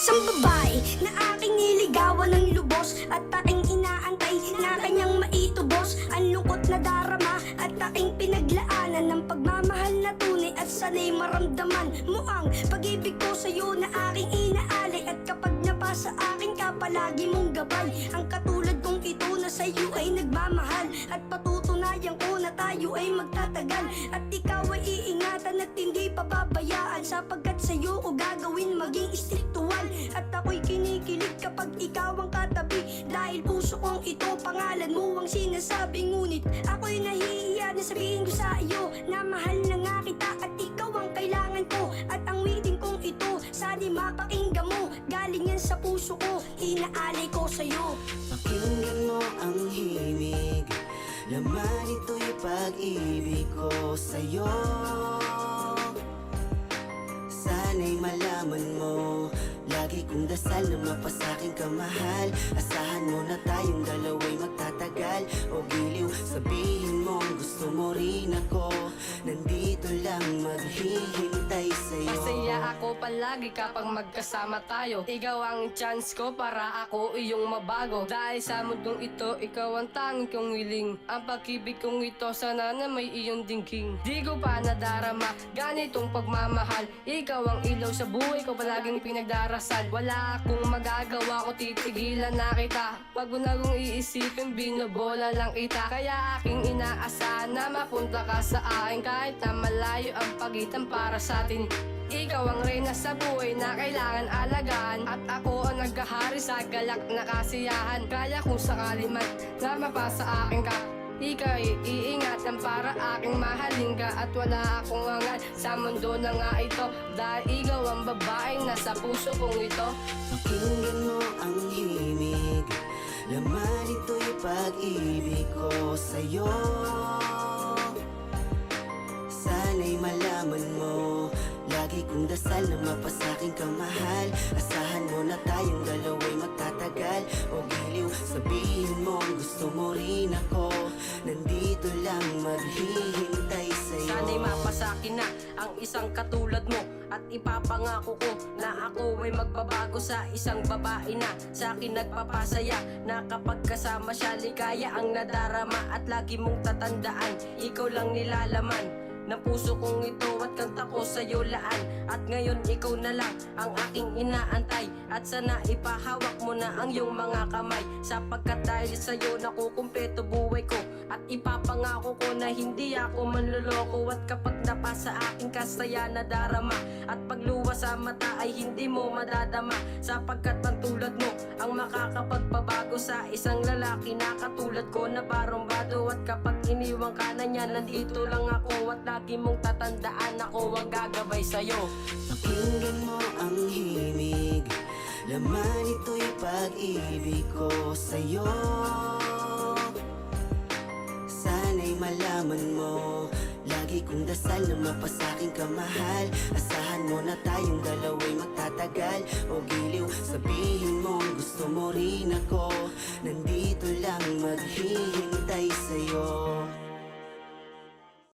isang babae na aking niligawan ng lubos at aking inaantay na kanyang maitubos. Ang lungkot na darama at aking pinaglaanan ng pagmamahal na tunay at sanay maramdaman mo ang pag-ibig ko sa'yo na aking inaalay. At kapag napasa akin ka palagi mong gabay, ang katulad kong ito na sa'yo ay nagmamahal at patutunayan ko na tayo ay magtatagal. At ikaw ay iingatan at hindi pababayaan, sapagkat sa'yo ko gagawin maging istriktuhan. At ako'y kinikilig kapag ikaw ang katabi, dahil puso kong ito pangalan mo ang sinasabi. Ngunit ako'y nahihiya na sabihin ko sa iyo na mahal na nga kita at ikaw ang kailangan ko. At ang witing kong ito sana mapakinggan mo, galing yan sa puso ko, inaalay ko sa'yo. Pakinggan mo ang himig, laman ito'y pag-ibig ko sa'yo. Sana'y malaman mo, lagi kong dasal na mapasaking kamahal. Asahan mo na tayong dalawa'y magtatagal. O giliw, sabihin mo gusto mo rin ako, nandito lang maghihintay sa'yo. Masaya ako palagi kapag magkasama tayo. Ikaw ang chance ko para ako iyong mabago. Dahil sa mundong ito, ikaw ang tanging kong wiling. Ang pag-ibig kong ito, sana na may iyong dingging. Di ko pa nadarama ganitong pagmamahal. Ikaw ang ilaw sa buhay ko, palaging pinagdarasal. Wala akong magagawa, ko titigilan na kita. Pag mo na kong iisipin, binobola lang kita. Kaya aking inaasahan na mapunta ka sa akin, kahit na malayo ang pagitan para sa atin. Ikaw ang reyna sa buhay na kailangan alagaan, at ako ang naghahari sa galak na kasiyahan. Kaya kung sakali man na mapasa akin ka, ikaw iingatan para aking mahalin ka. At wala akong angal sa mundo na nga ito, dahil ikaw ang babaeng nasa puso kong ito. Pakinggan mo ang himig, laman ito'y pag-ibig ko sa'yo. Sana'y malaman mo, lagi kong dasal na mapasaking kamahal. Asahan mo na tayong dalawa'y magtatagal. O giliw, sabihin mo gusto mo rin ako, nandito lang maghihintay sa'yo. Sana'y mapasakin na ang isang katulad mo, at ipapangako ko na ako ay magbabago sa isang babae na sa akin nagpapasaya. Na kapag kasama siya, ligaya ang nadarama, at lagi mong tatandaan, ikaw lang nilalaman ng puso kong ito at kanta ko sa'yo laan. At ngayon ikaw na lang ang aking inaantay, at sana ipahawak mo na ang iyong mga kamay, sapagkat dahil sa'yo nakukumpleto buhay ko. At ipapangako ko na hindi ako manloloko, at kapag napasa aking kasaya na darama, at pagluwa sa mata ay hindi mo madadama, sapagkat ang tulad mo ang makakapagpabago sa isang lalaki na katulad ko na barumbado. At kapag iniwang ka na niya, nandito lang ako, at lagi mong tatandaan ako ang gagabay sa'yo. Pakinggan mo ang himig, laman ito'y pag-ibig ko sa'yo. Sana'y malaman mo, lagi kong dasal na mapasaking kamahal. Asahan mo na tayong dalawa'y magtatagal. O giliw, sabihin mo gusto mo rin ako, nandito lang maghihintay sa'yo.